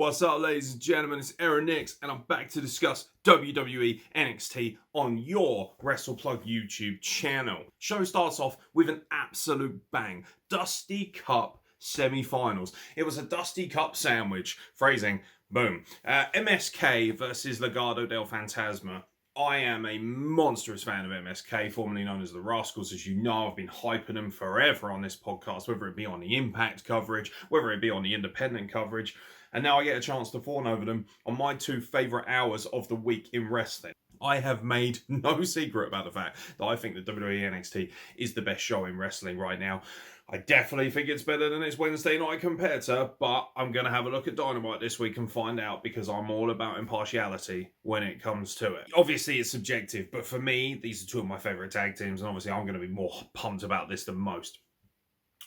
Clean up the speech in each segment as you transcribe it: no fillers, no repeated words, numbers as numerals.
What's up, ladies and gentlemen? It's Aeron, and I'm back to discuss WWE NXT on your Wrestle Plug YouTube channel. Show starts off with an absolute bang. Dusty Cup semi-finals. It was a Dusty Cup sandwich. Phrasing. Boom. MSK versus Legado del Fantasma. I am a monstrous fan of MSK, formerly known as the Rascals. As you know, I've been hyping them forever on this podcast, whether it be on the Impact coverage, whether it be on the independent coverage. And now I get a chance to fawn over them on my two favourite hours of the week in wrestling. I have made no secret about the fact that I think that WWE NXT is the best show in wrestling right now. I definitely think it's better than its Wednesday night competitor, but I'm going to have a look at Dynamite this week and find out, because I'm all about impartiality when it comes to it. Obviously, it's subjective, but for me, these are two of my favourite tag teams, and obviously I'm going to be more pumped about this than most.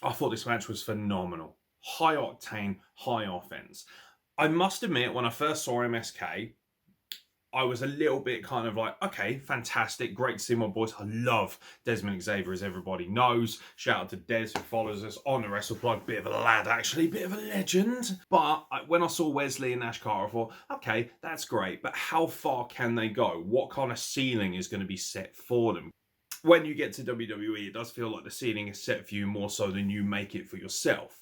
I thought this match was phenomenal. High octane, high offense. I must admit, when I first saw MSK, I was a little bit kind of like, okay, fantastic, great to see my boys. I love Desmond Xavier, as everybody knows. Shout out to Des, who follows us on the Wrestle Plug. Bit of a lad, actually, bit of a legend. But when I saw Wesley and Nash Carter, I thought, okay, that's great, but how far can they go? What kind of ceiling is going to be set for them? When you get to WWE, it does feel like the ceiling is set for you more so than you make it for yourself.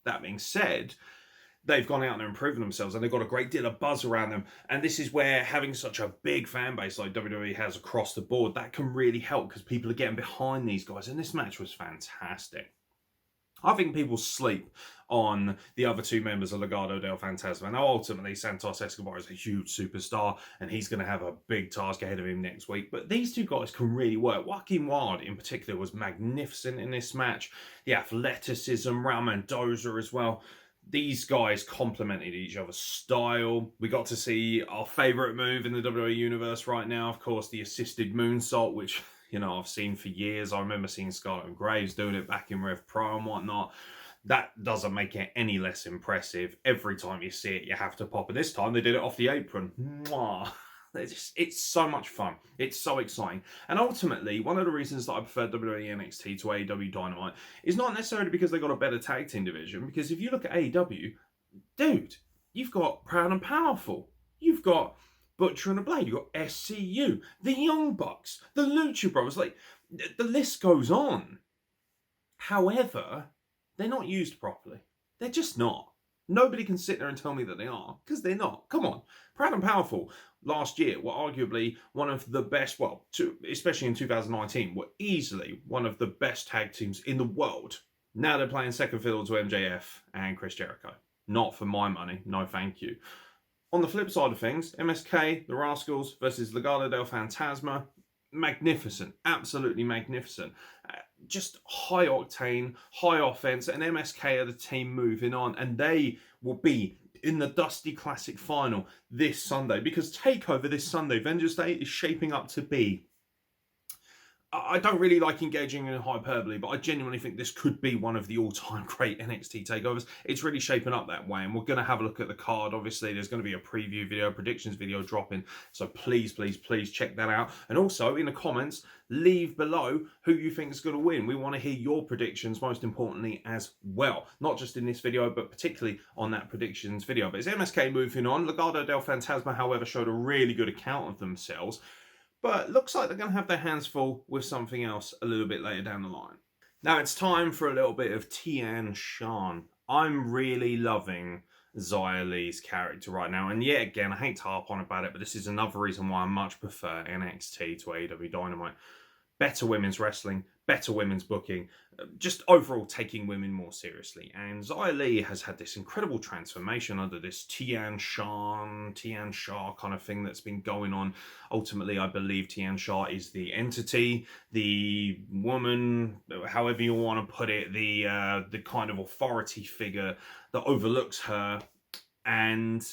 That being said, they've gone out and improving themselves, and they've got a great deal of buzz around them. And this is where having such a big fan base like WWE has across the board, that can really help, because people are getting behind these guys. And this match was fantastic. I think people sleep on the other two members of Legado del Fantasma. Now, ultimately, Santos Escobar is a huge superstar, and he's going to have a big task ahead of him next week. But these two guys can really work. Joaquin Wilde, in particular, was magnificent in this match. The athleticism, Raul Mendoza as well. These guys complemented each other's style. We got to see our favourite move in the WWE Universe right now, of course, the assisted moonsault, which, you know, I've seen for years. I remember seeing Scarlett and Graves doing it back in Rev Pro and whatnot. That doesn't make it any less impressive. Every time you see it, you have to pop. And this time, they did it off the apron. Mwah. It's so much fun. It's so exciting. And ultimately, one of the reasons that I prefer WWE NXT to AEW Dynamite is not necessarily because they got a better tag team division. Because if you look at AEW, dude, you've got Proud and Powerful. You've got Butcher and the Blade. You've got SCU, the Young Bucks, the Lucha Brothers. Like, the list goes on. However, they're not used properly. They're just not. Nobody can sit there and tell me that they are, because they're not. Come on. Proud and Powerful last year were arguably one of the best, well, especially in 2019, were easily one of the best tag teams in the world. Now they're playing second fiddle to MJF and Chris Jericho. Not for my money. No, thank you. On the flip side of things, MSK, the Rascals versus Legado del Fantasma, magnificent. Absolutely magnificent. Just high octane, high offense, and MSK are the team moving on, and they will be in the Dusty Classic final this Sunday, because TAKEOVER this Sunday, Vengeance Day, is shaping up to be, I don't really like engaging in hyperbole, but I genuinely think this could be one of the all-time great NXT takeovers. It's really shaping up that way, and we're going to have a look at the card. Obviously, there's going to be a preview video, predictions video dropping, so please, please, please check that out. And also, in the comments, leave below who you think is going to win. We want to hear your predictions, most importantly, as well. Not just in this video, but particularly on that predictions video. But it's MSK moving on. Legado del Fantasma, however, showed a really good account of themselves. But looks like they're going to have their hands full with something else a little bit later down the line. Now it's time for a little bit of Tian Shan. I'm really loving Xia Li's character right now. And yet again, I hate to harp on about it, but this is another reason why I much prefer NXT to AEW Dynamite. Better women's wrestling, better women's booking, just overall taking women more seriously. And Xia Li has had this incredible transformation under this Tian Shan kind of thing that's been going on. Ultimately, I believe Tian Shan is the entity, the woman, however you want to put it, the kind of authority figure that overlooks her. And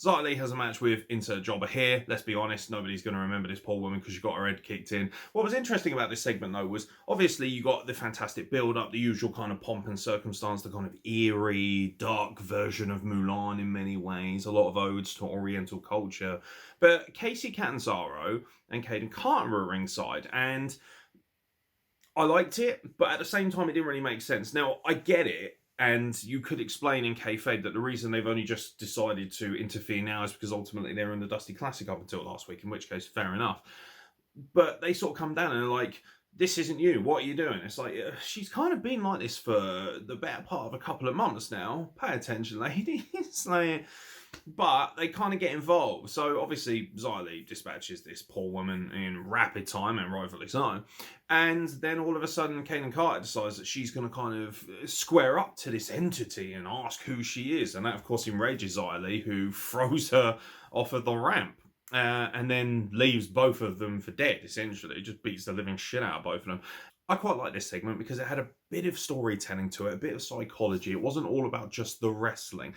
Xia Li has a match with insert jobber here. Let's be honest, nobody's going to remember this poor woman because she got her head kicked in. What was interesting about this segment, though, was obviously you got the fantastic build-up, the usual kind of pomp and circumstance, the kind of eerie, dark version of Mulan in many ways, a lot of odes to Oriental culture. But Casey Catanzaro and Caden Carter were ringside, and I liked it, but at the same time, it didn't really make sense. Now, I get it. And you could explain in kayfabe that the reason they've only just decided to interfere now is because ultimately they're in the Dusty Classic up until last week, in which case, fair enough. But they sort of come down and are like, this isn't you. What are you doing? It's like, she's kind of been like this for the better part of a couple of months now. Pay attention, ladies. Like, but they kind of get involved. So obviously, Xylee dispatches this poor woman in rapid time, and rightfully so. And then all of a sudden, Kaden Carter decides that she's going to kind of square up to this entity and ask who she is. And that, of course, enrages Xylee, who throws her off of the ramp. And then leaves both of them for dead, essentially. Just beats the living shit out of both of them. I quite like this segment because it had a bit of storytelling to it, a bit of psychology. It wasn't all about just the wrestling.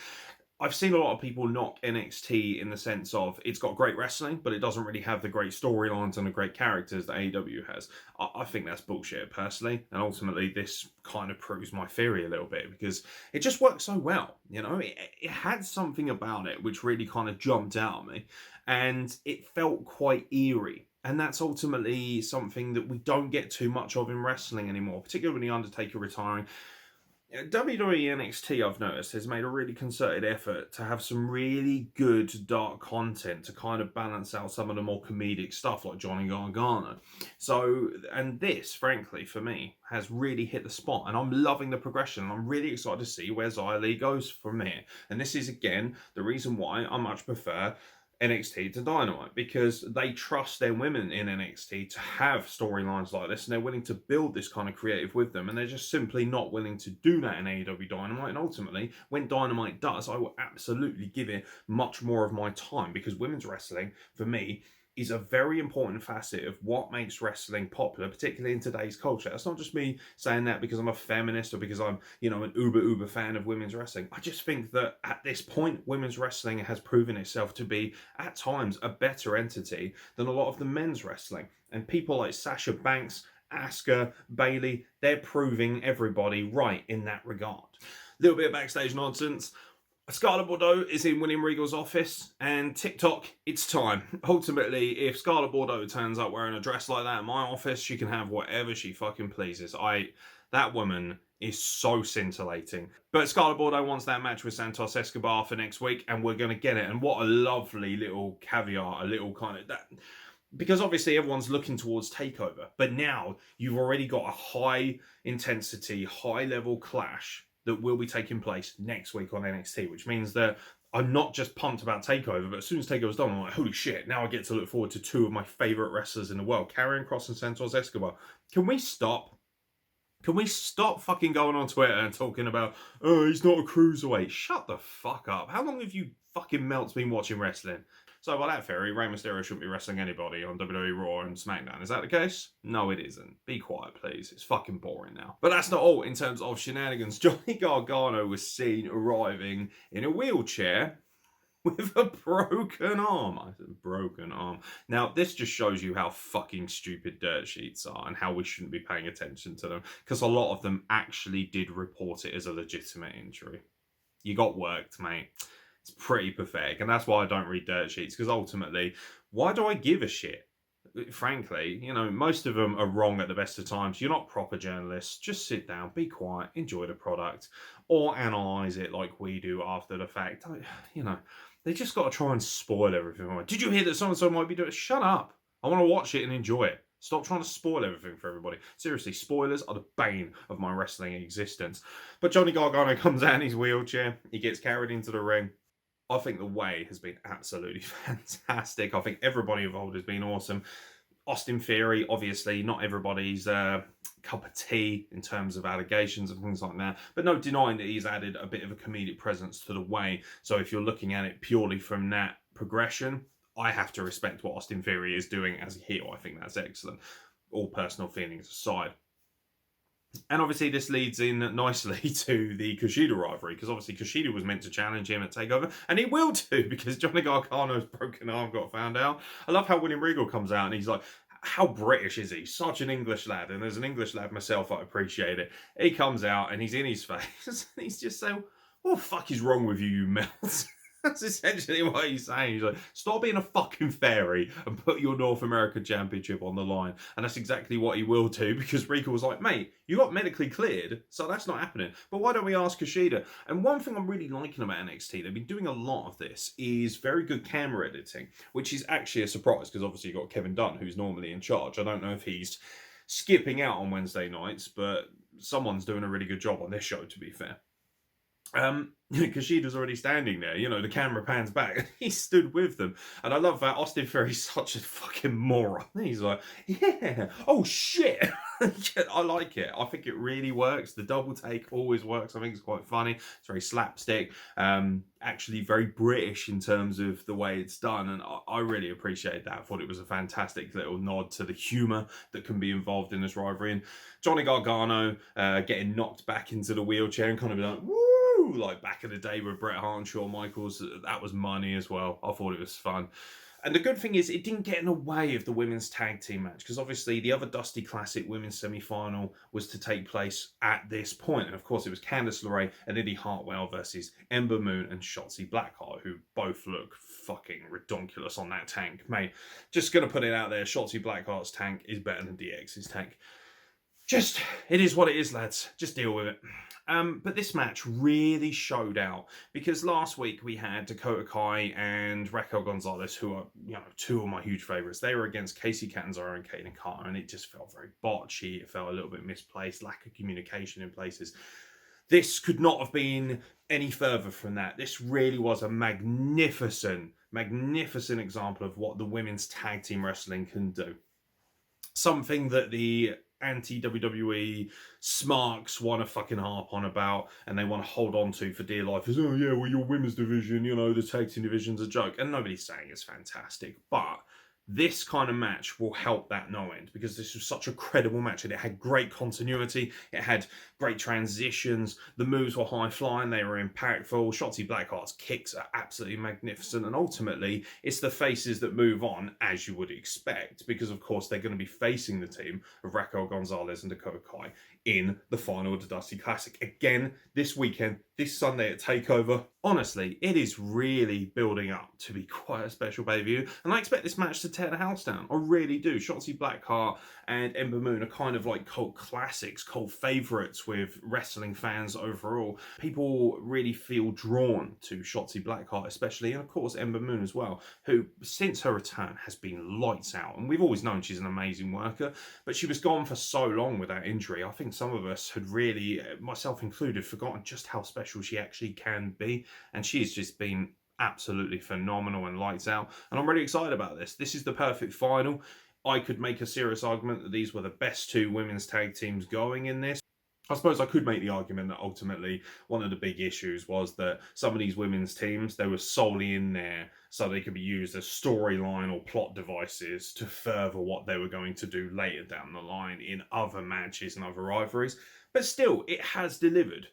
I've seen a lot of people knock NXT in the sense of it's got great wrestling, but it doesn't really have the great storylines and the great characters that AEW has. I think that's bullshit, personally. And ultimately, this kind of proves my theory a little bit because it just works so well. You know, it had something about it which really kind of jumped out at me. And it felt quite eerie. And that's ultimately something that we don't get too much of in wrestling anymore, particularly when The Undertaker retiring. WWE NXT, I've noticed, has made a really concerted effort to have some really good dark content to kind of balance out some of the more comedic stuff like Johnny Gargano. So, and this, frankly, for me, has really hit the spot. And I'm loving the progression. And I'm really excited to see where Xylee goes from here. And this is, again, the reason why I much prefer NXT to Dynamite, because they trust their women in NXT to have storylines like this, and they're willing to build this kind of creative with them, and they're just simply not willing to do that in AEW Dynamite. And ultimately, when Dynamite does, I will absolutely give it much more of my time, because women's wrestling, for me, is a very important facet of what makes wrestling popular, particularly in today's culture. It's not just me saying that because I'm a feminist or because I'm, you know, an uber fan of women's wrestling. I just think that at this point, women's wrestling has proven itself to be, at times, a better entity than a lot of the men's wrestling. And people like Sasha Banks, Asuka, Bayley, they're proving everybody right in that regard. A little bit of backstage nonsense. Scarlett Bordeaux is in William Regal's office, and TikTok, it's time. Ultimately, if Scarlett Bordeaux turns up wearing a dress like that in my office, she can have whatever she fucking pleases. That woman is so scintillating. But Scarlett Bordeaux wants that match with Santos Escobar for next week, and we're going to get it. And what a lovely little caveat, a little kind of that. Because obviously everyone's looking towards TAKEOVER, but now you've already got a high intensity, high level clash that will be taking place next week on NXT, which means that I'm not just pumped about TAKEOVER, but as soon as TAKEOVER's done, I'm like, holy shit, now I get to look forward to two of my favourite wrestlers in the world, Karrion Kross and Santos Escobar. Can we stop? Can we stop fucking going on Twitter and talking about, oh, he's not a cruiserweight? Shut the fuck up. How long have you fucking melts been watching wrestling? So by that theory, Rey Mysterio shouldn't be wrestling anybody on WWE Raw and SmackDown. Is that the case? No, it isn't. Be quiet, please. It's fucking boring now. But that's not all in terms of shenanigans. Johnny Gargano was seen arriving in a wheelchair with a broken arm. I said broken arm. Now, this just shows you how fucking stupid dirt sheets are and how we shouldn't be paying attention to them, because a lot of them actually did report it as a legitimate injury. You got worked, mate. It's pretty pathetic, and that's why I don't read dirt sheets, because ultimately, why do I give a shit? Frankly, you know, most of them are wrong at the best of times. You're not proper journalists. Just sit down, be quiet, enjoy the product, or analyse it like we do after the fact. You know, they just got to try and spoil everything. Did you hear that so-and-so might be doing it? Shut up. I want to watch it and enjoy it. Stop trying to spoil everything for everybody. Seriously, spoilers are the bane of my wrestling existence. But Johnny Gargano comes out in his wheelchair. He gets carried into the ring. I think the way has been absolutely fantastic. I think everybody involved has been awesome. Austin Theory, obviously, not everybody's cup of tea in terms of allegations and things like that. But no denying that he's added a bit of a comedic presence to the way. So if you're looking at it purely from that progression, I have to respect what Austin Theory is doing as a heel. I think that's excellent. All personal feelings aside. And obviously this leads in nicely to the Kushida rivalry, because obviously Kushida was meant to challenge him at TakeOver, and he will do, because Johnny Gargano's broken arm got found out. I love how William Regal comes out and he's like, how British is he? Such an English lad. And as an English lad myself, I appreciate it. He comes out and he's in his face and he's just saying, what the fuck is wrong with you, you melt? That's essentially what he's saying. He's like, stop being a fucking fairy and put your North American Championship on the line. And that's exactly what he will do, because Rico was like, mate, you got medically cleared, so that's not happening. But why don't we ask Kushida? And one thing I'm really liking about NXT, they've been doing a lot of this, is very good camera editing, which is actually a surprise, because obviously you've got Kevin Dunn, who's normally in charge. I don't know if he's skipping out on Wednesday nights, but someone's doing a really good job on this show, to be fair. Kushida's already standing there, you know, the camera pans back. He stood with them. And I love that Austin Theory's such a fucking moron. He's like, yeah, oh shit. I like it. I think it really works. The double take always works. I think it's quite funny. It's very slapstick. Actually very British in terms of the way it's done. And I really appreciate that. I thought it was a fantastic little nod to the humour that can be involved in this rivalry. And Johnny Gargano getting knocked back into the wheelchair and kind of like, woo! Like back in the day with Bret Hart and Shawn Michaels, that was money as well. I thought it was fun. And the good thing is, it didn't get in the way of the women's tag team match, because obviously the other Dusty Classic women's semi-final was to take place at this point. And of course, it was Candice LeRae and Indy Hartwell versus Ember Moon and Shotsy Blackheart, who both look fucking redonkulous on that tank. Mate, just going to put it out there, Shotsy Blackheart's tank is better than DX's tank. Just, it is what it is, lads. Just deal with it. But this match really showed out, because last week we had Dakota Kai and Raquel Gonzalez, who are, you know, two of my huge favourites. They were against Kacy Catanzaro and Kaden Carter, and it just felt very botchy. It felt a little bit misplaced, lack of communication in places. This could not have been any further from that. This really was a magnificent example of what the women's tag team wrestling can do. Something that the anti-WWE smarks want to fucking harp on about, and they want to hold on to for dear life, is, oh yeah, well, your women's division, you know, the tag team division's a joke. And nobody's saying it's fantastic, but this kind of match will help that no end, because this was such a credible match, and it had great continuity, it had great transitions, the moves were high flying, they were impactful. Shotzi Blackheart's kicks are absolutely magnificent, and ultimately it's the faces that move on, as you would expect, because of course they're going to be facing the team of Raquel Gonzalez and Dakota Kai in the final of the Dusty Classic again this weekend, this Sunday at TAKEOVER. Honestly, it is really building up to be quite a special pay-per-view, and I expect this match to tear the house down. I really do. Shotzi Blackheart and Ember Moon are kind of like cult classics, cult favourites with wrestling fans overall. People really feel drawn to Shotzi Blackheart especially, and of course Ember Moon as well, who since her return has been lights out. And we've always known she's an amazing worker, but she was gone for so long with that injury. I think some of us had really, myself included, forgotten just how special she actually can be. And she's just been absolutely phenomenal and lights out. And I'm really excited about this. This is the perfect final. I could make a serious argument that these were the best two women's tag teams going in this. I suppose I could make the argument that ultimately one of the big issues was that some of these women's teams, they were solely in there so they could be used as storyline or plot devices to further what they were going to do later down the line in other matches and other rivalries. But still, it has delivered.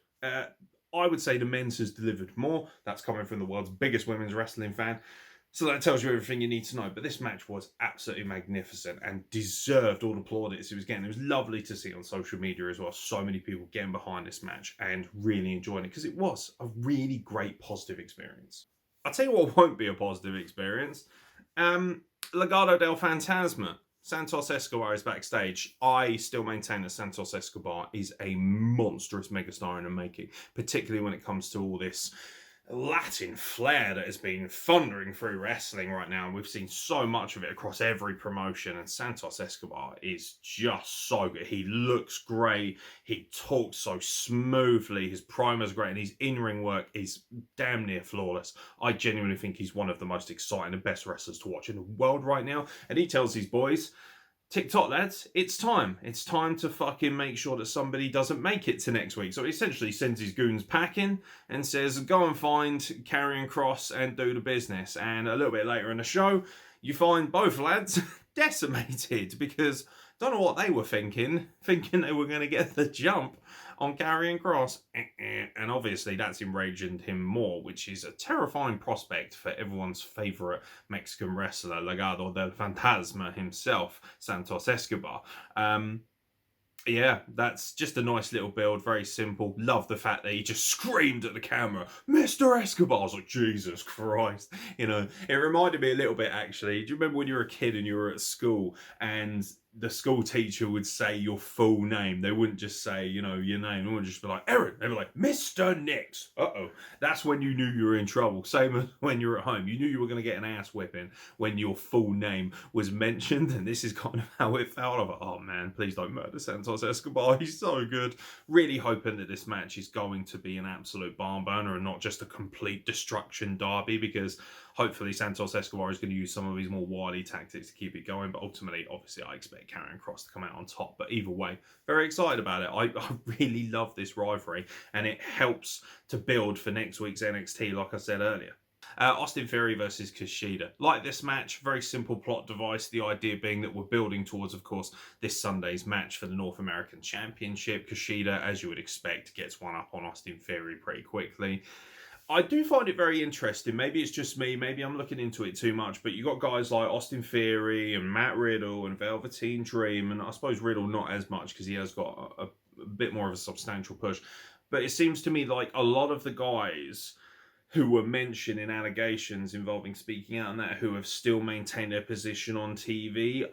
I would say the men's has delivered more. That's coming from the world's biggest women's wrestling fan. So that tells you everything you need to know. But this match was absolutely magnificent and deserved all the plaudits it was getting. It was lovely to see on social media as well. So many people getting behind this match and really enjoying it, because it was a really great positive experience. I'll tell you what won't be a positive experience. Legado del Fantasma. Santos Escobar is backstage. I still maintain that Santos Escobar is a monstrous megastar in the making, particularly when it comes to all this Latin flair that has been thundering through wrestling right now. We've seen so much of it across every promotion, and Santos Escobar is just so good. He looks great. He talks so smoothly. His primer's great, and his in-ring work is damn near flawless. I genuinely think he's one of the most exciting and best wrestlers to watch in the world right now. And he tells his boys, TikTok lads, it's time. It's time to fucking make sure that somebody doesn't make it to next week. So he essentially sends his goons packing and says, go and find Karrion Kross and do the business. And a little bit later in the show, you find both lads decimated, because don't know what they were thinking they were going to get the jump on Karrion Kross. And obviously that's enraged him more, which is a terrifying prospect for everyone's favourite Mexican wrestler, Legado del Fantasma himself, Santos Escobar. Yeah, that's just a nice little build, very simple. Love the fact that he just screamed at the camera, Mr. Escobar. I was like, Jesus Christ. You know, it reminded me a little bit actually. Do you remember when you were a kid and you were at school and the school teacher would say your full name? They wouldn't just say, you know, your name. They wouldn't just be like, Aeron. They'd be like, Mr. Nix. Uh-oh. That's when you knew you were in trouble. Same as when you were at home. You knew you were going to get an ass whipping when your full name was mentioned. And this is kind of how it felt. I was like, oh man, please don't murder Santos Escobar. He's so good. Really hoping that this match is going to be an absolute barn burner and not just a complete destruction derby, because hopefully Santos Escobar is going to use some of his more wily tactics to keep it going. But ultimately, obviously, I expect Karrion Kross to come out on top. But either way, very excited about it. I really love this rivalry, and it helps to build for next week's NXT, like I said earlier. Austin Theory versus Kushida. Like this match, very simple plot device. The idea being that we're building towards, of course, this Sunday's match for the North American Championship. Kushida, as you would expect, gets one up on Austin Theory pretty quickly. I do find it very interesting. Maybe it's just me. Maybe I'm looking into it too much. But you got guys like Austin Theory and Matt Riddle and Velveteen Dream. And I suppose Riddle not as much because he has got a bit more of a substantial push. But it seems to me like a lot of the guys who were mentioned in allegations involving speaking out and that, who have still maintained their position on TV,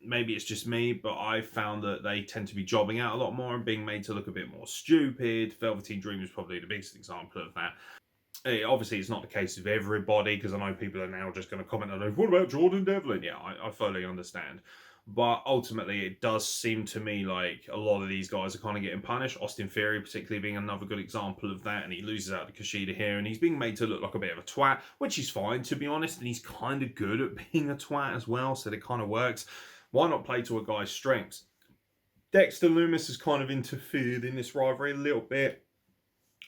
maybe it's just me, but I found that they tend to be jobbing out a lot more and being made to look a bit more stupid. Velveteen Dream is probably the biggest example of that. Obviously, it's not the case with everybody, because I know people are now just going to comment on, what about Jordan Devlin? Yeah, I fully understand. But ultimately, it does seem to me like a lot of these guys are kind of getting punished. Austin Theory, particularly, being another good example of that. And he loses out to Kushida here. And he's being made to look like a bit of a twat, which is fine, to be honest. And he's kind of good at being a twat as well. So it kind of works. Why not play to a guy's strengths? Dexter Loomis has kind of interfered in this rivalry a little bit.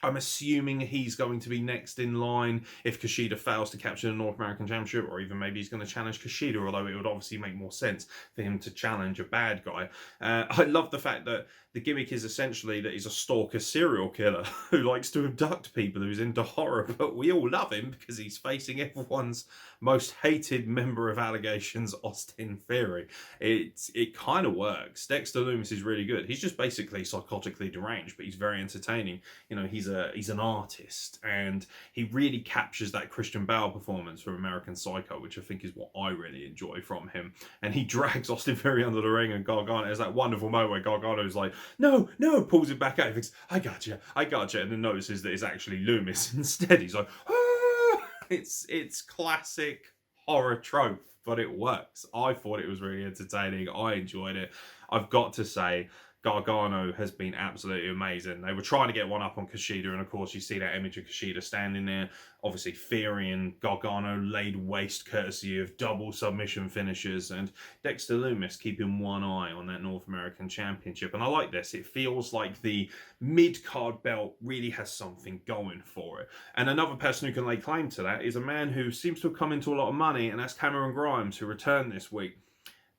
I'm assuming he's going to be next in line if Kushida fails to capture the North American Championship, or even maybe he's going to challenge Kushida, although it would obviously make more sense for him to challenge a bad guy. I love the fact that the gimmick is essentially that he's a stalker serial killer who likes to abduct people, who's into horror, but we all love him because he's facing everyone's most hated member of allegations, Austin Theory. It kind of works. Dexter Loomis is really good. He's just basically psychotically deranged, but he's very entertaining. You know, he's an artist, and he really captures that Christian Bale performance from American Psycho, which I think is what I really enjoy from him. And he drags Austin Theory under the ring, and Gargano has that wonderful moment where Gargano's like, no, pulls it back out. He thinks, I got you, and then notices that it's actually Loomis instead. He's like, ah! It's classic horror trope, but it works. I thought it was really entertaining. I enjoyed it. I've got to say, Gargano has been absolutely amazing. They were trying to get one up on Kushida, and of course you see that image of Kushida standing there. Obviously Theory and Gargano laid waste courtesy of double submission finishes, and Dexter Loomis keeping one eye on that North American Championship. And I like this. It feels like the mid-card belt really has something going for it. And another person who can lay claim to that is a man who seems to have come into a lot of money, and that's Cameron Grimes, who returned this week.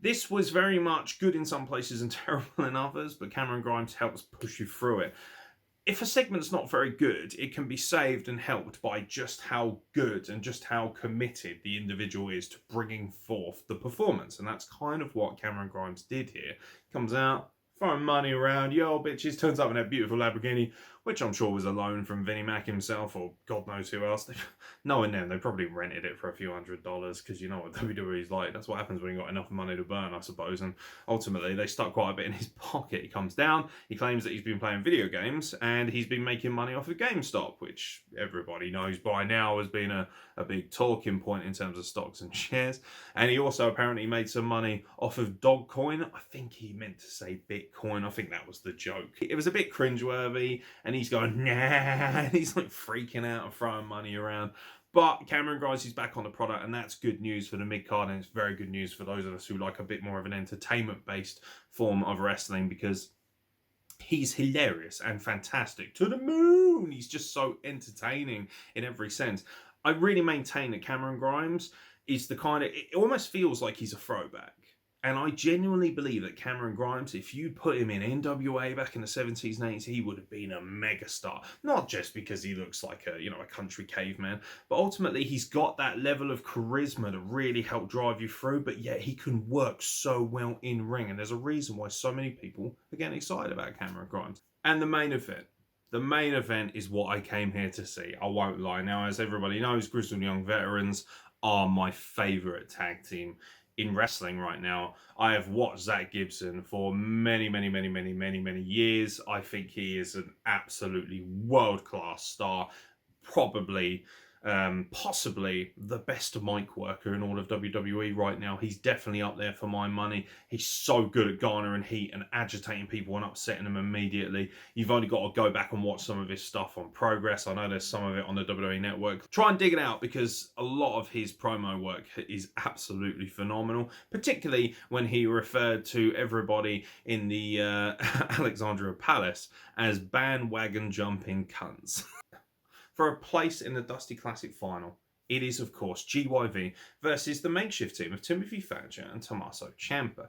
This was very much good in some places and terrible in others, but Cameron Grimes helps push you through it. If a segment's not very good, it can be saved and helped by just how good and just how committed the individual is to bringing forth the performance. And that's kind of what Cameron Grimes did here. Comes out, throwing money around, yo bitches, turns up in that beautiful Lamborghini, which I'm sure was a loan from Vinnie Mac himself, or God knows who else. Knowing them, they probably rented it for a few $100s, because you know what WWE's like. That's what happens when you've got enough money to burn, I suppose. And ultimately, they stuck quite a bit in his pocket. He comes down, he claims that he's been playing video games, and he's been making money off of GameStop, which everybody knows by now has been a big talking point in terms of stocks and shares. And he also apparently made some money off of Dogecoin. I think he meant to say Bitcoin. I think that was the joke. It was a bit cringeworthy, and he's going, nah, and he's like freaking out and throwing money around. But Cameron Grimes is back on the product, and that's good news for the mid-card, and it's very good news for those of us who like a bit more of an entertainment-based form of wrestling, because he's hilarious and fantastic. To the moon! He's just so entertaining in every sense. I really maintain that Cameron Grimes is the kind of... It almost feels like he's a throwback. And I genuinely believe that Cameron Grimes, if you put him in NWA back in the 70s and 80s, he would have been a megastar. Not just because he looks like a country caveman, but ultimately he's got that level of charisma to really help drive you through, but yet he can work so well in ring. And there's a reason why so many people are getting excited about Cameron Grimes. And the main event. The main event is what I came here to see. I won't lie. Now, as everybody knows, Grizzled Young Veterans are my favourite tag team in wrestling right now. I have watched Zach Gibson for many years. I think he is an absolutely world-class star, probably possibly the best mic worker in all of WWE right now. He's definitely up there for my money. He's so good at garnering heat and agitating people and upsetting them immediately. You've only got to go back and watch some of his stuff on Progress. I know there's some of it on the WWE Network. Try and dig it out, because a lot of his promo work is absolutely phenomenal, particularly when he referred to everybody in the Alexandria Palace as bandwagon jumping cunts. For a place in the Dusty Classic final, it is, of course, G.Y.V versus the makeshift team of Timothy Thatcher and Tommaso Ciampa.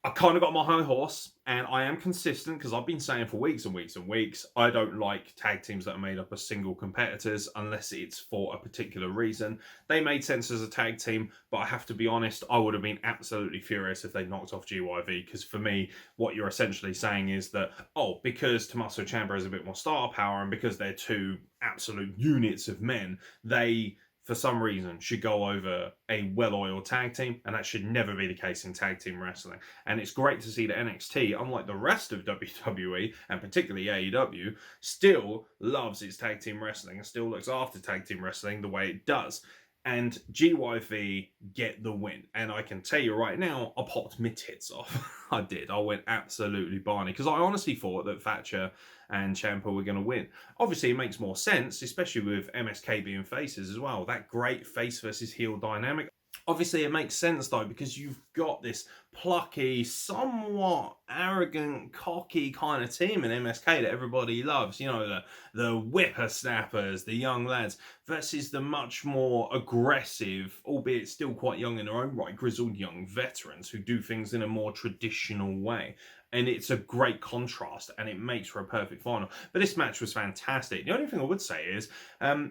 I kind of got my high horse, and I am consistent, because I've been saying for weeks and weeks and weeks, I don't like tag teams that are made up of single competitors unless it's for a particular reason. They made sense as a tag team, but I have to be honest, I would have been absolutely furious if they knocked off G.Y.V, because for me, what you're essentially saying is that, oh, because Tommaso Ciampa has a bit more star power, and because they're two absolute units of men, they, for some reason, should go over a well-oiled tag team, and that should never be the case in tag team wrestling. And it's great to see that NXT, unlike the rest of WWE, and particularly AEW, still loves its tag team wrestling and still looks after tag team wrestling the way it does. And G.Y.V get the win. And I can tell you right now, I popped my tits off. I did. I went absolutely barney, because I honestly thought that Thatcher and Ciampa were going to win. Obviously, it makes more sense, especially with MSK being faces as well. That great face versus heel dynamic. Obviously, it makes sense, though, because you've got this plucky, somewhat arrogant, cocky kind of team in MSK that everybody loves. You know, the whippersnappers, the young lads, versus the much more aggressive, albeit still quite young in their own right, grizzled young veterans who do things in a more traditional way. And it's a great contrast, and it makes for a perfect final. But this match was fantastic. The only thing I would say is,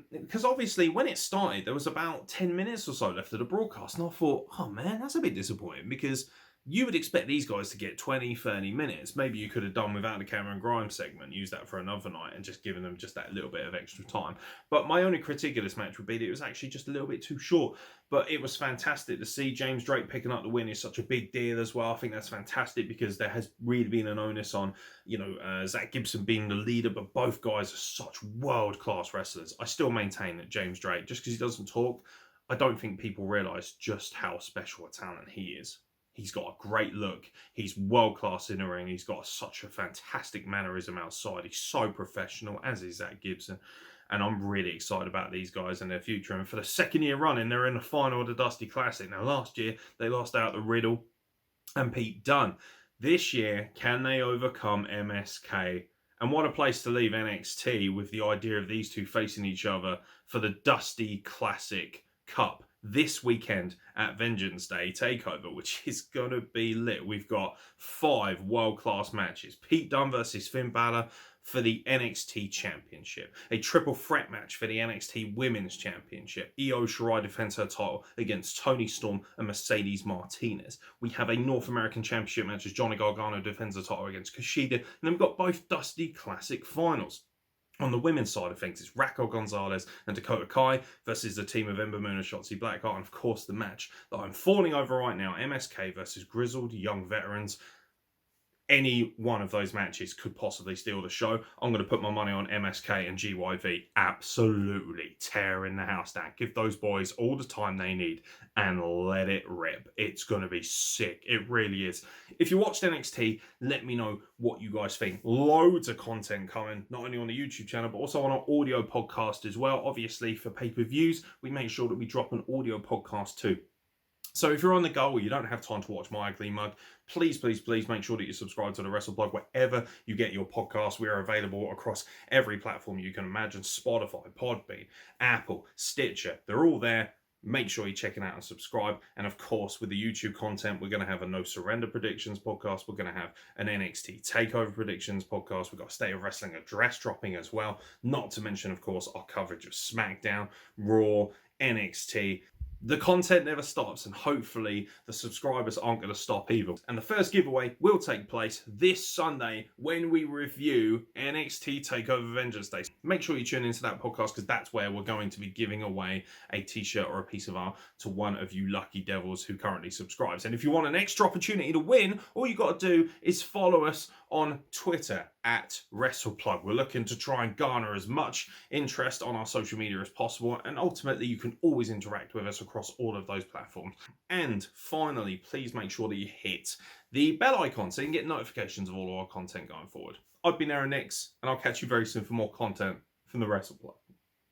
because obviously when it started, there was about 10 minutes or so left of the broadcast, and I thought, oh man, that's a bit disappointing, because you would expect these guys to get 20, 30 minutes. Maybe you could have done without the Cameron Grimes segment, use that for another night and just given them just that little bit of extra time. But my only critique of this match would be that it was actually just a little bit too short. But it was fantastic to see. James Drake picking up the win is such a big deal as well. I think that's fantastic, because there has really been an onus on, Zach Gibson being the leader, but both guys are such world-class wrestlers. I still maintain that James Drake, just because he doesn't talk, I don't think people realise just how special a talent he is. He's got a great look. He's world-class in the ring. He's got such a fantastic mannerism outside. He's so professional, as is Zach Gibson. And I'm really excited about these guys and their future. And for the second year running, they're in the final of the Dusty Classic. Now, last year, they lost out to Riddle and Pete Dunne. This year, can they overcome MSK? And what a place to leave NXT with the idea of these two facing each other for the Dusty Classic Cup this weekend at Vengeance Day TakeOver, which is going to be lit. We've got 5 world-class matches. Pete Dunne versus Finn Balor for the NXT Championship. A triple threat match for the NXT Women's Championship. Io Shirai defends her title against Toni Storm and Mercedes Martinez. We have a North American Championship match as Johnny Gargano defends the title against Kushida. And then we've got both Dusty Classic finals. On the women's side of things, it's Raquel Gonzalez and Dakota Kai versus the team of Ember and Shotsy Blackheart. And of course, the match that I'm falling over right now, MSK versus Grizzled Young Veterans. Any one of those matches could possibly steal the show. I'm going to put my money on MSK and G.Y.V. absolutely tearing the house down. Give those boys all the time they need and let it rip. It's going to be sick. It really is. If you watched NXT, let me know what you guys think. Loads of content coming, not only on the YouTube channel, but also on our audio podcast as well. Obviously, for pay-per-views, we make sure that we drop an audio podcast too. So if you're on the go or you don't have time to watch my ugly mug, please make sure that you subscribe to the Wrestle Blog wherever you get your podcasts. We are available across every platform you can imagine. Spotify, Podbean, Apple, Stitcher. They're all there. Make sure you check it out and subscribe. And of course, with the YouTube content, we're going to have a No Surrender Predictions podcast. We're going to have an NXT TAKEOVER Predictions podcast. We've got a State of Wrestling address dropping as well. Not to mention, of course, our coverage of SmackDown, Raw, NXT. The content never stops, and hopefully the subscribers aren't going to stop either. And the first giveaway will take place this Sunday when we review NXT TakeOver Vengeance Day. Make sure you tune into that podcast, because that's where we're going to be giving away a t-shirt or a piece of art to one of you lucky devils who currently subscribes. And if you want an extra opportunity to win, all you got to do is follow us on Twitter at WrestlePlug. We're looking to try and garner as much interest on our social media as possible, and ultimately you can always interact with us across all of those platforms. And finally, please make sure that you hit the bell icon so you can get notifications of all of our content going forward. I've been Aeron, and I'll catch you very soon for more content from the WrestlePlug.